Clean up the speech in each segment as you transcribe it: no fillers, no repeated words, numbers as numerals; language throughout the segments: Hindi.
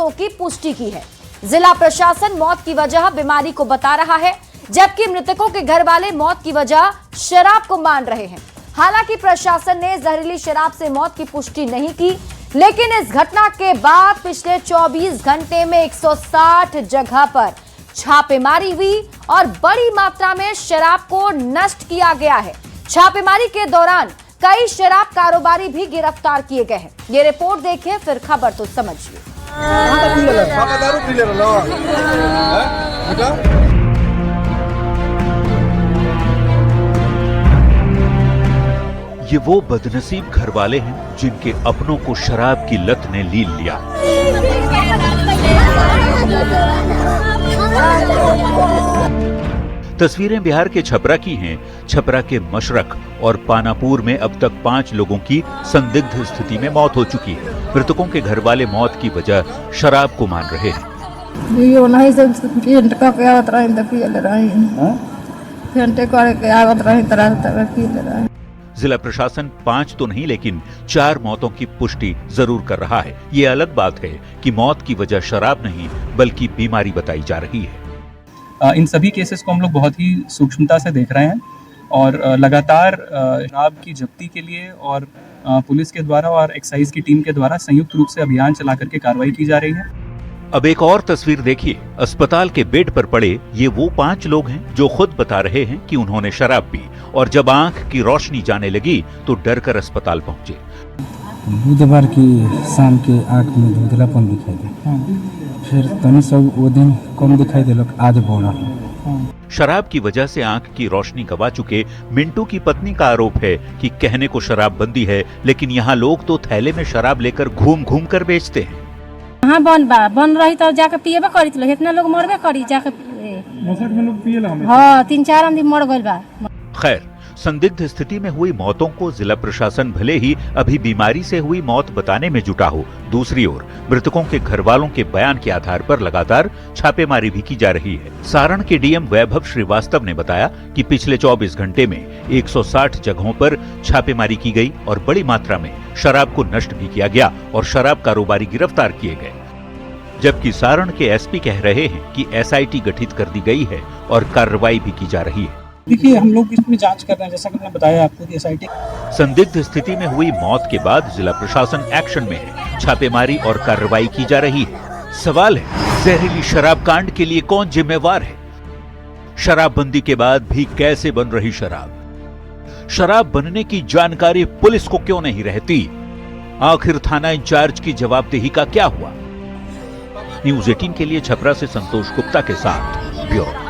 मौतों की पुष्टि की है। जिला प्रशासन मौत की वजह बीमारी को बता रहा है, जबकि मृतकों के घर वाले मौत की वजह शराब को मान रहे हैं। हालांकि प्रशासन ने जहरीली शराब से मौत की पुष्टि नहीं की, लेकिन इस घटना के बाद पिछले 24 घंटे में 160 जगह पर छापेमारी हुई और बड़ी मात्रा में शराब को नष्ट किया गया है। छापेमारी के दौरान कई शराब कारोबारी भी गिरफ्तार किए गए हैं। ये रिपोर्ट देखिए, फिर खबर तो समझिए। ये वो बदनसीब घरवाले हैं जिनके अपनों को शराब की लत ने लील लिया। तस्वीरें बिहार के छपरा की हैं। छपरा के मशरक और पानापुर में अब तक 5 लोगों की संदिग्ध स्थिति में मौत हो चुकी है। मृतकों के घर वाले मौत की वजह शराब को मान रहे हैं। जिला प्रशासन 5 तो नहीं लेकिन 4 मौतों की पुष्टि जरूर कर रहा है। ये अलग बात है कि मौत की वजह शराब नहीं बल्कि बीमारी बताई जा रही है। इन सभी केसेस को हम लोग बहुत ही सूक्ष्मता से देख रहे हैं और लगातार शराब की जब्ती के लिए और पुलिस के द्वारा और एक्साइज की टीम के द्वारा संयुक्त रूप से अभियान चला करके कार्रवाई की जा रही है। अब एक और तस्वीर देखिए। अस्पताल के बेड पर पड़े ये वो 5 लोग हैं जो खुद बता रहे हैं कि उन्होंने शराब पी और जब आंख की रोशनी जाने लगी तो डर कर अस्पताल पहुंचे। बुधवार की शाम के आंख में धुंधलापन दिखाई दे, फिर तनी सब वो दिन कम दिखाई दे, आज बढ़ा। शराब की वजह से आंख की रोशनी गवा चुके मिंटू की पत्नी का आरोप है कि कहने को शराबबंदी है, लेकिन यहाँ लोग तो थैले में शराब लेकर घूम घूम कर बेचते हैं। हाँ बन रही तो जाके पिएबे करी, तो इतना लोग मरबे करी जाके। हाँ 3-4 आदमी मर गइल बा। खैर, संदिग्ध स्थिति में हुई मौतों को जिला प्रशासन भले ही अभी बीमारी से हुई मौत बताने में जुटा हो, दूसरी ओर मृतकों के घर वालों के बयान के आधार पर लगातार छापेमारी भी की जा रही है। सारण के डीएम वैभव श्रीवास्तव ने बताया कि पिछले 24 घंटे में 160 जगहों पर छापेमारी की गई और बड़ी मात्रा में शराब को नष्ट भी किया गया और शराब कारोबारी गिरफ्तार किए गए। जबकि सारण के एसपी कह रहे हैं कि एसआईटी गठित कर दी गई है और कार्रवाई भी की जा रही है। देखिए, हम लोग इसमें जांच कर रहे हैं, जैसा कि मैंने बताया आपको कि एसआईटी। संदिग्ध स्थिति में हुई मौत के बाद जिला प्रशासन एक्शन में है। छापेमारी और कार्रवाई की जा रही है। सवाल है, जहरीली शराब कांड के लिए कौन जिम्मेवार है? शराबबंदी के बाद भी कैसे बन रही शराब? शराब बनने की जानकारी पुलिस को क्यों नहीं रहती? आखिर थाना इंचार्ज की जवाबदेही का क्या हुआ? न्यूज़ 18 के लिए छपरा से संतोष गुप्ता के साथ ब्यूरो।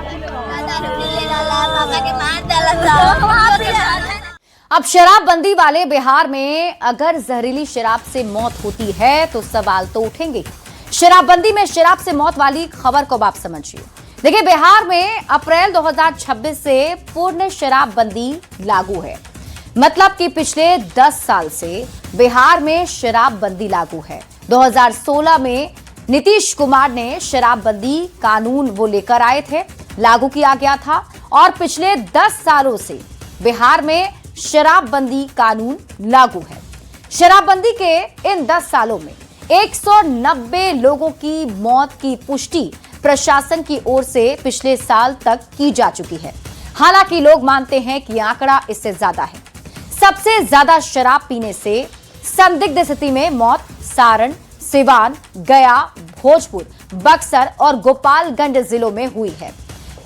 अब शराबबंदी वाले बिहार में अगर जहरीली शराब से मौत होती है तो सवाल तो उठेंगे। शराबबंदी में शराब से मौत वाली खबर को आप समझिए। देखिए, बिहार में अप्रैल 2026 से पूर्ण शराबबंदी लागू है। मतलब कि पिछले 10 साल से बिहार में शराबबंदी लागू है। 2016 में नीतीश कुमार ने शराबबंदी कानून वो लेकर आए थे, लागू किया गया था और पिछले 10 सालों से बिहार में शराबबंदी कानून लागू है। शराबबंदी के इन 10 सालों में 190 लोगों की मौत की पुष्टि प्रशासन की ओर से पिछले साल तक की जा चुकी है। हालांकि लोग मानते हैं कि आंकड़ा इससे ज्यादा है। सबसे ज्यादा शराब पीने से संदिग्ध स्थिति में मौत सारण, सिवान, गया, भोजपुर, बक्सर और गोपालगंज जिलों में हुई है।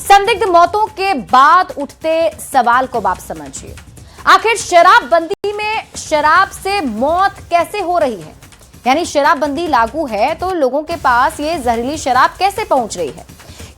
संदिग्ध मौतों के बाद उठते सवाल को आप समझिए। आखिर शराबबंदी में शराब से मौत कैसे हो रही है? यानी शराबबंदी लागू है तो लोगों के पास ये जहरीली शराब कैसे पहुंच रही है?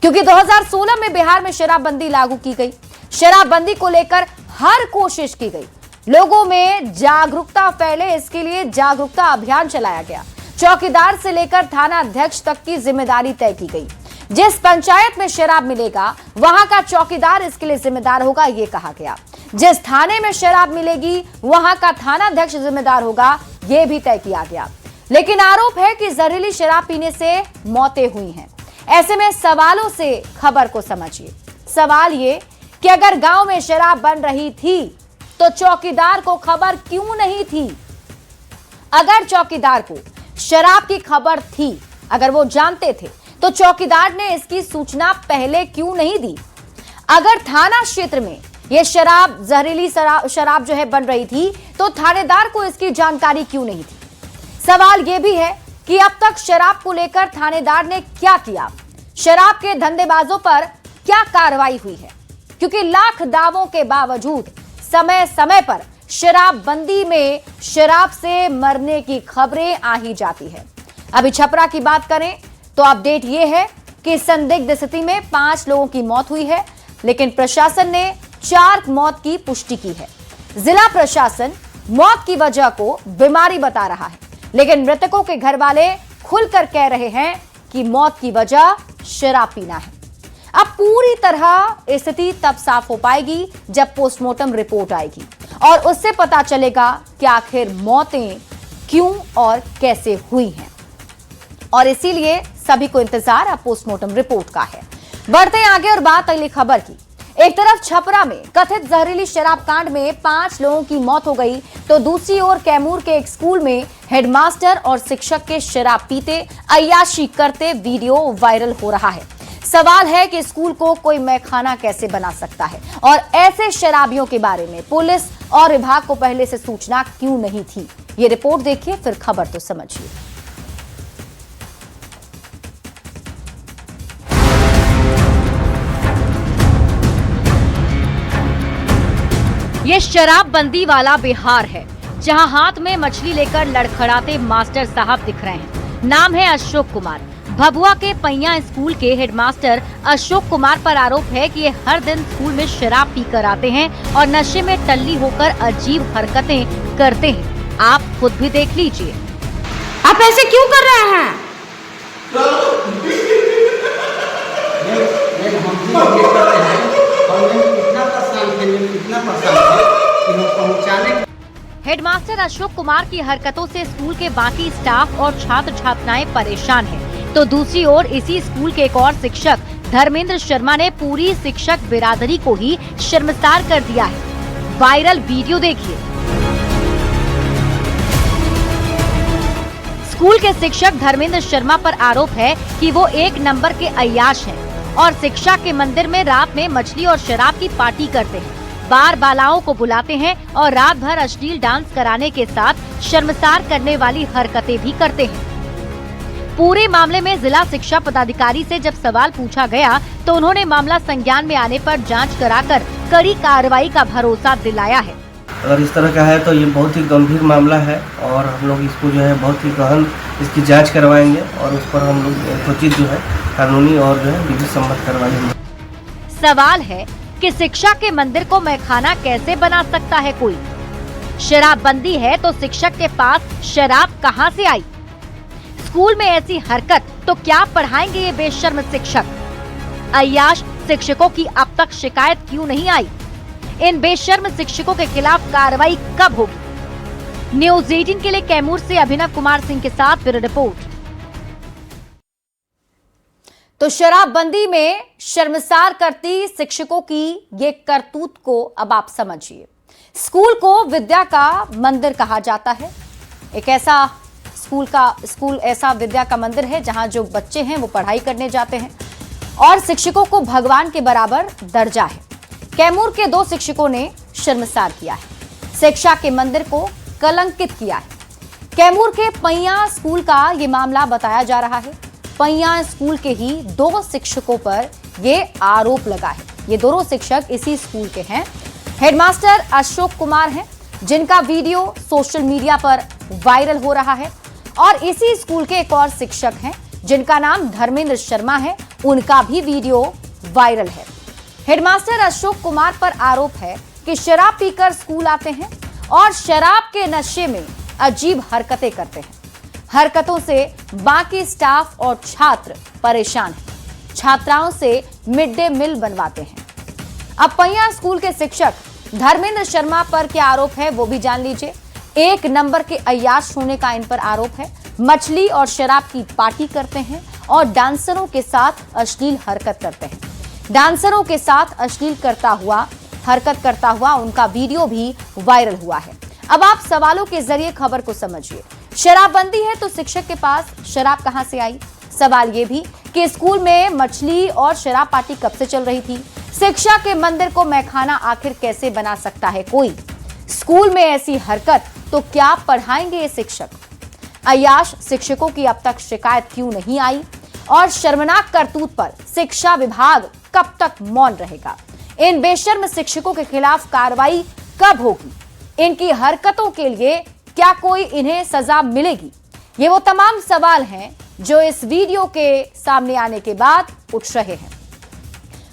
क्योंकि 2016 में बिहार में शराबबंदी लागू की गई। शराबबंदी को लेकर हर कोशिश की गई, लोगों में जागरूकता फैले, इसके लिए जागरूकता अभियान चलाया गया। चौकीदार से लेकर थाना अध्यक्ष तक की जिम्मेदारी तय की गई। जिस पंचायत में शराब मिलेगा वहां का चौकीदार इसके लिए जिम्मेदार होगा, यह कहा गया। जिस थाने में शराब मिलेगी वहां का थाना अध्यक्ष जिम्मेदार होगा, यह भी तय किया गया। लेकिन आरोप है कि जहरीली शराब पीने से मौतें हुई हैं। ऐसे में सवालों से खबर को समझिए। सवाल ये कि अगर गांव में शराब बन रही थी तो चौकीदार को खबर क्यों नहीं थी? अगर चौकीदार को शराब की खबर थी अगर वो जानते थे तो चौकीदार ने इसकी सूचना पहले क्यों नहीं दी? अगर थाना क्षेत्र में ये जहरीली शराब जो है बन रही थी तो थानेदार को इसकी जानकारी क्यों नहीं थी? सवाल यह भी है कि अब तक शराब को लेकर थानेदार ने क्या किया? शराब के धंधेबाजों पर क्या कार्रवाई हुई है? क्योंकि लाख दावों के बावजूद समय समय पर शराबबंदी में शराब से मरने की खबरें आ ही जाती है। अभी छपरा की बात करें तो अपडेट यह है कि संदिग्ध स्थिति में 5 लोगों की मौत हुई है, लेकिन प्रशासन ने 4 मौत की पुष्टि की है। जिला प्रशासन मौत की वजह को बीमारी बता रहा है, लेकिन मृतकों के घर वाले खुलकर कह रहे हैं कि मौत की वजह शराब पीना है। अब पूरी तरह स्थिति तब साफ हो पाएगी जब पोस्टमार्टम रिपोर्ट आएगी और उससे पता चलेगा कि आखिर मौतें क्यों और कैसे हुई हैं। और इसीलिए सभी को इंतजार अब पोस्टमार्टम रिपोर्ट का है। बढ़ते हैं आगे और बात अगली खबर की। एक तरफ छपरा में कथित जहरीली शराब कांड में 5 लोगों की मौत हो गई, तो दूसरी ओर कैमूर के एक स्कूल में हेडमास्टर और शिक्षक के शराब पीते अय्याशी करते वीडियो वायरल हो रहा है। सवाल है कि स्कूल को कोई मैखाना कैसे बना सकता है और ऐसे शराबियों के बारे में पुलिस और विभाग को पहले से सूचना क्यों नहीं थी? ये रिपोर्ट देखिए, फिर खबर तो समझिए। ये शराबबंदी वाला बिहार है, जहां हाथ में मछली लेकर लड़खड़ाते मास्टर साहब दिख रहे हैं। नाम है अशोक कुमार। भभुआ के पैया स्कूल के हेडमास्टर अशोक कुमार पर आरोप है कि ये हर दिन स्कूल में शराब पीकर आते हैं और नशे में टल्ली होकर अजीब हरकतें करते हैं। आप खुद भी देख लीजिए। आप ऐसे क्यों कर रहे हैं? हेडमास्टर अशोक कुमार की हरकतों से स्कूल के बाकी स्टाफ और छात्र छात्राएं परेशान हैं। तो दूसरी ओर इसी स्कूल के एक और शिक्षक धर्मेंद्र शर्मा ने पूरी शिक्षक बिरादरी को ही शर्मसार कर दिया है। वायरल वीडियो देखिए। स्कूल के शिक्षक धर्मेंद्र शर्मा पर आरोप है कि वो 1 नंबर के अय्याश हैं और शिक्षा के मंदिर में रात में मछली और शराब की पार्टी करते हैं, बार बालाओं को बुलाते हैं और रात भर अश्लील डांस कराने के साथ शर्मसार करने वाली हरकतें भी करते हैं। पूरे मामले में जिला शिक्षा पदाधिकारी से जब सवाल पूछा गया तो उन्होंने मामला संज्ञान में आने पर जांच कराकर कड़ी कार्रवाई का भरोसा दिलाया है। अगर इस तरह का है तो ये बहुत ही गंभीर मामला है और हम लोग इसको जो है बहुत ही गहन इसकी जांच करवाएंगे और उस पर हम लोग उचित जो है कानूनी और जो है विधि सम्मत करवाएंगे। सवाल है कि शिक्षा के मंदिर को मैखाना कैसे बना सकता है कोई? शराबबंदी है तो शिक्षक के पास शराब कहां से आई? स्कूल में ऐसी हरकत तो क्या पढ़ाएंगे ये बेशर्म शिक्षक? अय्याश शिक्षकों की अब तक शिकायत क्यों नहीं आई? इन बेशर्म शिक्षकों के खिलाफ कार्रवाई कब होगी? न्यूज़ 18 के लिए कैमूर से अभिनव कुमार सिंह के साथ ब्यूरो रिपोर्ट। तो शराबबंदी में शर्मसार करती शिक्षकों की ये करतूत को अब आप समझिए। स्कूल को विद्या का मंदिर कहा जाता है। एक ऐसा स्कूल ऐसा विद्या का मंदिर है जहां जो बच्चे हैं वो पढ़ाई करने जाते हैं और शिक्षकों को भगवान के बराबर दर्जा है। कैमूर के 2 शिक्षकों ने शर्मसार किया है, शिक्षा के मंदिर को कलंकित किया है। कैमूर के पैया स्कूल का ये मामला बताया जा रहा है। पैया स्कूल के ही 2 शिक्षकों पर ये आरोप लगा है। ये दोनों शिक्षक इसी स्कूल के हैं। हेडमास्टर अशोक कुमार हैं, जिनका वीडियो सोशल मीडिया पर वायरल हो रहा है, और इसी स्कूल के एक और शिक्षक हैं जिनका नाम धर्मेंद्र शर्मा है, उनका भी वीडियो वायरल है। हेडमास्टर अशोक कुमार पर आरोप है कि शराब पीकर स्कूल आते हैं और शराब के नशे में अजीब हरकतें करते हैं। हरकतों से बाकी स्टाफ और छात्र परेशान हैं। छात्राओं से मिड डे मील बनवाते हैं। अब पैया स्कूल के शिक्षक धर्मेंद्र शर्मा पर क्या आरोप है वो भी जान लीजिए। 1 नंबर के अय्याश होने का इन पर आरोप है। मछली और शराब की पार्टी करते हैं और डांसरों के साथ अश्लील हरकत करते हैं। डांसरों के साथ अश्लील हरकत करता हुआ उनका वीडियो भी वायरल हुआ है। अब आप सवालों के जरिए खबर को समझिए। शराबबंदी है तो शिक्षक के पास शराब कहां से आई? सवाल ये भी कि स्कूल में मछली और शराब पार्टी कब से चल रही थी। शिक्षा के मंदिर को मैखाना आखिर कैसे बना सकता है कोई। स्कूल में ऐसी हरकत तो क्या पढ़ाएंगे ये शिक्षक। अय्याश शिक्षकों की अब तक शिकायत क्यों नहीं आई और शर्मनाक करतूत पर शिक्षा विभाग कब तक मौन रहेगा। इन बेशर्म शिक्षकों के खिलाफ कार्रवाई कब होगी। इनकी हरकतों के लिए क्या कोई इन्हें सजा मिलेगी। ये वो तमाम सवाल हैं जो इस वीडियो के सामने आने के बाद उठ रहे हैं।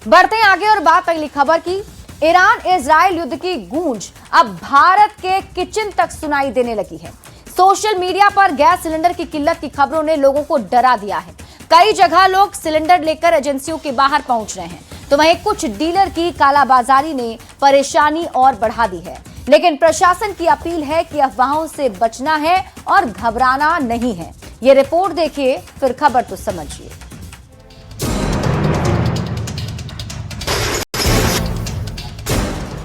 बढ़ते हैं आगे और बात अगली खबर की। ईरान इजराइल युद्ध की गूंज अब भारत के किचन तक सुनाई देने लगी है। सोशल मीडिया पर गैस सिलेंडर की किल्लत की खबरों ने लोगों को डरा दिया है। कई जगह लोग सिलेंडर लेकर एजेंसियों के बाहर पहुंच रहे हैं, तो वहीं कुछ डीलर की कालाबाजारी ने परेशानी और बढ़ा दी है। लेकिन प्रशासन की अपील है कि अफवाहों से बचना है और घबराना नहीं है। ये रिपोर्ट देखिए, फिर खबर तो समझिए।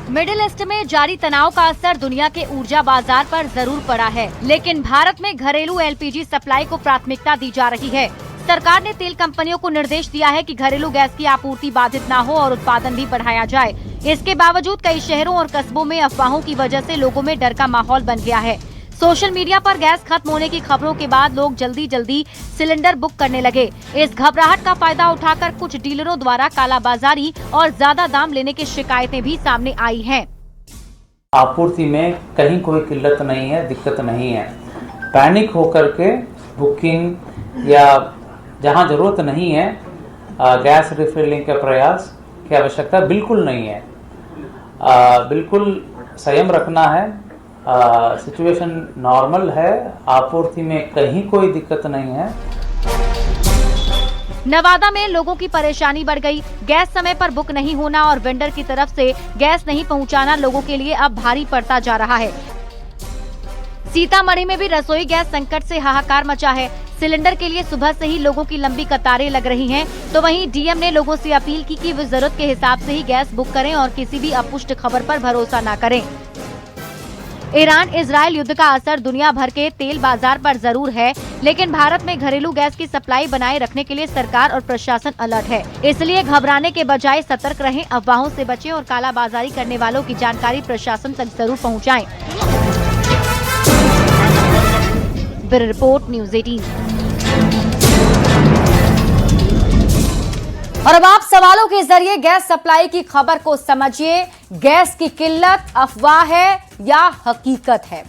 मिडिल ईस्ट में जारी तनाव का असर दुनिया के ऊर्जा बाजार पर जरूर पड़ा है, लेकिन भारत में घरेलू एलपीजी सप्लाई को प्राथमिकता दी जा रही है। सरकार ने तेल कंपनियों को निर्देश दिया है कि घरेलू गैस की आपूर्ति बाधित न हो और उत्पादन भी बढ़ाया जाए। इसके बावजूद कई शहरों और कस्बों में अफवाहों की वजह से लोगों में डर का माहौल बन गया है। सोशल मीडिया पर गैस खत्म होने की खबरों के बाद लोग जल्दी सिलेंडर बुक करने लगे। इस घबराहट का फायदा उठाकर कुछ डीलरों द्वारा कालाबाजारी और ज्यादा दाम लेने की शिकायतें भी सामने आई हैं। आपूर्ति में कहीं कोई किल्लत नहीं है, दिक्कत नहीं है। पैनिक होकर के बुकिंग या जहां जरूरत नहीं है गैस रिफिलिंग के प्रयास की आवश्यकता बिल्कुल नहीं है। बिल्कुल संयम रखना है। सिचुएशन नॉर्मल है, आपूर्ति में कहीं कोई दिक्कत नहीं है। नवादा में लोगों की परेशानी बढ़ गई। गैस समय पर बुक नहीं होना और वेंडर की तरफ से गैस नहीं पहुंचाना लोगों के लिए अब भारी पड़ता जा रहा है। सीतामढ़ी में भी रसोई गैस संकट से हाहाकार मचा है। सिलेंडर के लिए सुबह से ही लोगों की लंबी कतारें लग रही हैं, तो वहीं डीएम ने लोगों से अपील की कि वे जरूरत के हिसाब से ही गैस बुक करें और किसी भी अपुष्ट खबर पर भरोसा न करें। ईरान इजराइल युद्ध का असर दुनिया भर के तेल बाजार पर जरूर है, लेकिन भारत में घरेलू गैस की सप्लाई बनाए रखने के लिए सरकार और प्रशासन अलर्ट है। इसलिए घबराने के बजाय सतर्क रहें, अफवाहों से बचें और कालाबाजारी करने वालों की जानकारी प्रशासन तक जरूर पहुंचाएं। Bureau report, news 18। और अब आप सवालों के जरिए गैस सप्लाई की खबर को समझिए। गैस की किल्लत अफवाह है या हकीकत है?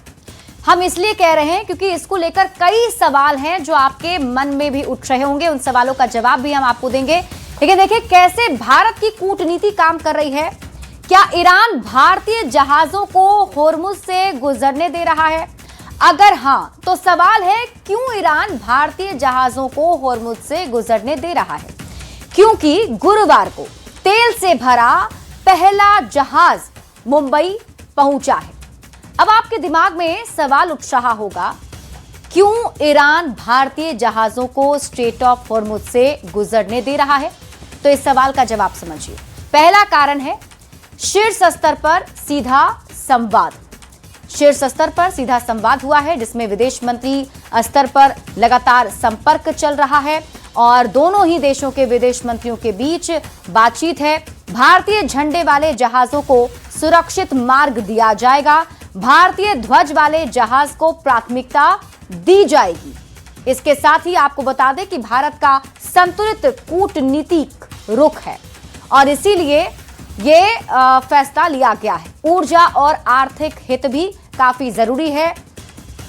हम इसलिए कह रहे हैं क्योंकि इसको लेकर कई सवाल हैं जो आपके मन में भी उठ रहे होंगे। उन सवालों का जवाब भी हम आपको देंगे। लेकिन देखिए कैसे भारत की कूटनीति काम कर रही है। क्या ईरान भारतीय जहाजों को होर्मुज से गुजरने दे रहा है? अगर हां, तो सवाल है क्यों ईरान भारतीय जहाजों को होर्मुज से गुजरने दे रहा है? क्योंकि गुरुवार को तेल से भरा पहला जहाज मुंबई पहुंचा है। अब आपके दिमाग में सवाल उठ रहा होगा, क्यों ईरान भारतीय जहाजों को स्ट्रेट ऑफ होर्मुज से गुजरने दे रहा है? तो इस सवाल का जवाब समझिए। पहला कारण है शीर्ष स्तर पर सीधा संवाद। शीर्ष स्तर पर सीधा संवाद हुआ है, जिसमें विदेश मंत्री स्तर पर लगातार संपर्क चल रहा है और दोनों ही देशों के विदेश मंत्रियों के बीच बातचीत है। भारतीय झंडे वाले जहाजों को सुरक्षित मार्ग दिया जाएगा। भारतीय ध्वज वाले जहाज को प्राथमिकता दी जाएगी। इसके साथ ही आपको बता दें कि भारत का संतुलित कूटनीतिक रुख है और इसीलिए ये फैसला लिया गया है। ऊर्जा और आर्थिक हित भी काफी जरूरी है।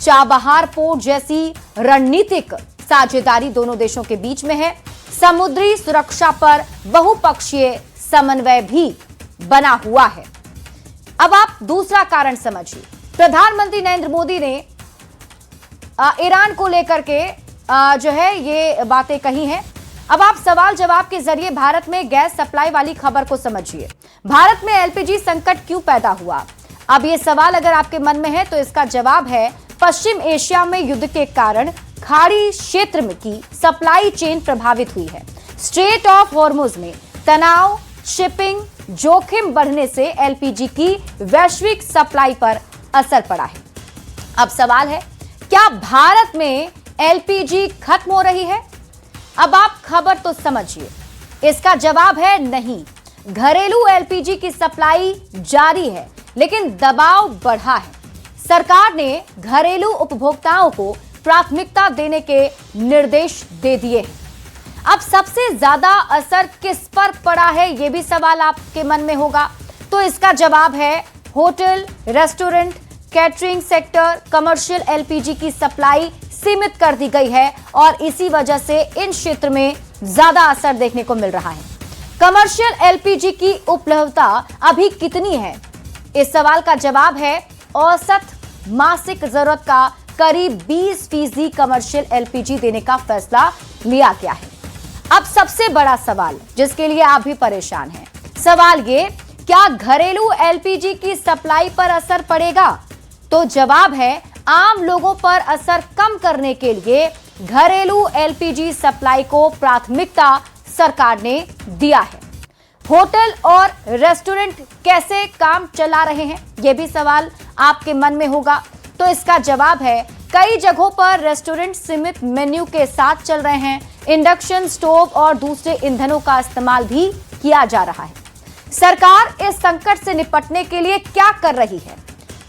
चाबहार पोर्ट जैसी रणनीतिक साझेदारी दोनों देशों के बीच में है। समुद्री सुरक्षा पर बहुपक्षीय समन्वय भी बना हुआ है। अब आप दूसरा कारण समझिए। प्रधानमंत्री नरेंद्र मोदी ने ईरान को लेकर के जो है ये बातें कही हैं। अब आप सवाल जवाब के जरिए भारत में गैस सप्लाई वाली खबर को समझिए। भारत में एलपीजी संकट क्यों पैदा हुआ? अब ये सवाल अगर आपके मन में है तो इसका जवाब है पश्चिम एशिया में युद्ध के कारण खाड़ी क्षेत्र में की सप्लाई चेन प्रभावित हुई है। स्ट्रेट ऑफ होर्मुज में तनाव, शिपिंग जोखिम बढ़ने से एलपीजी की वैश्विक सप्लाई पर असर पड़ा है। अब सवाल है, क्या भारत में एलपीजी खत्म हो रही है? अब आप खबर तो समझिए, इसका जवाब है नहीं। घरेलू एलपीजी की सप्लाई जारी है, लेकिन दबाव बढ़ा है। सरकार ने घरेलू उपभोक्ताओं को प्राथमिकता देने के निर्देश दे दिए हैं। अब सबसे ज्यादा असर किस पर पड़ा है, यह भी सवाल आपके मन में होगा। तो इसका जवाब है hotel, restaurant, catering sector, commercial LPG की सप्लाई सीमित कर दी गई है और इसी वजह से इन क्षेत्र में ज्यादा असर देखने को मिल रहा है। कमर्शियल एलपीजी की उपलब्धता अभी कितनी है? इस सवाल का जवाब है औसत मासिक जरूरत का करीब 20% कमर्शियल एलपीजी देने का फैसला लिया गया है। अब सबसे बड़ा सवाल, जिसके लिए आप भी परेशान हैं, सवाल ये, क्या घरेलू एलपीजी की सप्लाई पर असर पड़ेगा? तो जवाब है आम लोगों पर असर कम करने के लिए घरेलू एलपीजी सप्लाई को प्राथमिकता सरकार ने दिया है। होटल और रेस्टोरेंट कैसे काम चला रहे हैं, यह भी सवाल आपके मन में होगा। तो इसका जवाब है कई जगहों पर रेस्टोरेंट सीमित मेन्यू के साथ चल रहे हैं। इंडक्शन स्टोव और दूसरे ईंधनों का इस्तेमाल भी किया जा रहा है। सरकार इस संकट से निपटने के लिए क्या कर रही है?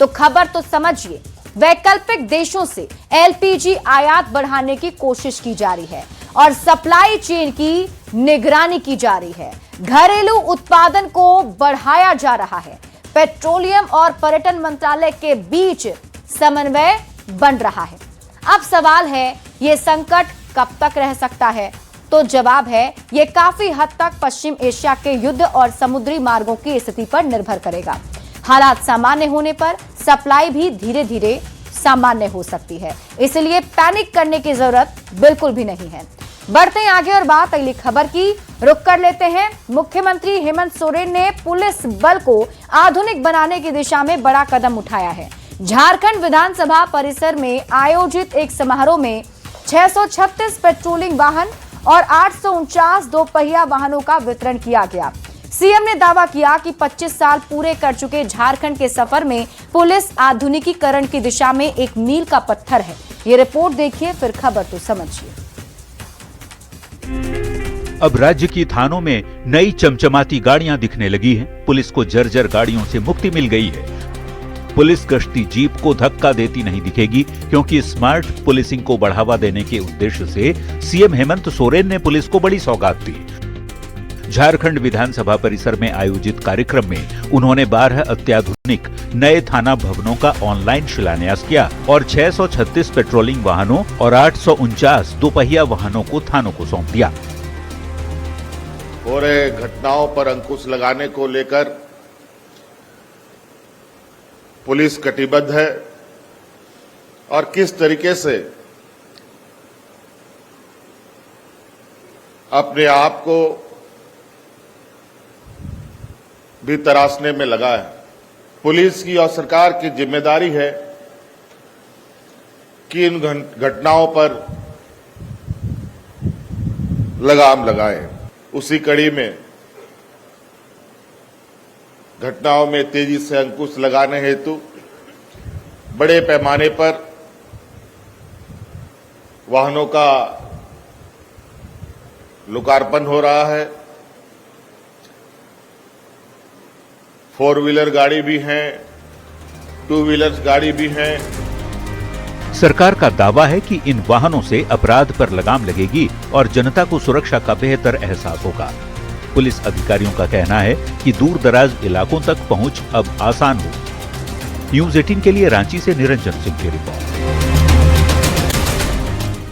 तो खबर तो समझिए, वैकल्पिक देशों से एलपीजी आयात बढ़ाने की कोशिश की जा रही है और सप्लाई चेन की निगरानी की जा रही है। घरेलू उत्पादन को बढ़ाया जा रहा है। पेट्रोलियम और पर्यटन मंत्रालय के बीच समन्वय बन रहा है। अब सवाल है, यह संकट कब तक रह सकता है? तो जवाब है, यह काफी हद तक पश्चिम एशिया के युद्ध और समुद्री मार्गों की स्थिति पर निर्भर करेगा। हालात सामान्य होने पर सप्लाई भी धीरे धीरे सामान्य हो सकती है, इसलिए पैनिक करने की जरूरत बिल्कुल भी नहीं है। बढ़ते हैं आगे और बात अगली खबर की रुख कर लेते हैं। मुख्यमंत्री हेमंत सोरेन ने पुलिस बल को आधुनिक बनाने की दिशा में बड़ा कदम उठाया है। झारखंड विधानसभा परिसर में आयोजित एक समारोह में 636 पेट्रोलिंग वाहन और 849 दोपहिया वाहनों का वितरण किया गया। सीएम ने दावा किया कि 25 साल पूरे कर चुके झारखंड के सफर में पुलिस आधुनिकीकरण की दिशा में एक मील का पत्थर है। ये रिपोर्ट देखिए, फिर खबर तो समझिए। अब राज्य की थानों में नई चमचमाती गाड़ियां दिखने लगी हैं। पुलिस को जर्जर गाड़ियों से मुक्ति मिल गई है। पुलिस गश्ती जीप को धक्का देती नहीं दिखेगी, क्योंकि स्मार्ट पुलिसिंग को बढ़ावा देने के उद्देश्य से सीएम हेमंत सोरेन ने पुलिस को बड़ी सौगात दी। झारखंड विधानसभा परिसर में आयोजित कार्यक्रम में उन्होंने 12 अत्याधुनिक नए थाना भवनों का ऑनलाइन शिलान्यास किया और 636 पेट्रोलिंग वाहनों और 849 दोपहिया वाहनों को थानों को सौंप दिया। हो रहे घटनाओं पर अंकुश लगाने को लेकर पुलिस कटिबद्ध है और किस तरीके से अपने आप को भी तराशने में लगा है। पुलिस की और सरकार की जिम्मेदारी है कि इन घटनाओं पर लगाम लगाएं। उसी कड़ी में घटनाओं में तेजी से अंकुश लगाने हेतु बड़े पैमाने पर वाहनों का लोकार्पण हो रहा है। 4 व्हीलर गाड़ी भी हैं, 2 व्हीलर गाड़ी भी हैं। सरकार का दावा है कि इन वाहनों से अपराध पर लगाम लगेगी और जनता को सुरक्षा का बेहतर एहसास होगा। पुलिस अधिकारियों का कहना है कि दूर दराज इलाकों तक पहुंच अब आसान होगी। न्यूज़ 18 के लिए रांची से निरंजन सिंह की रिपोर्ट।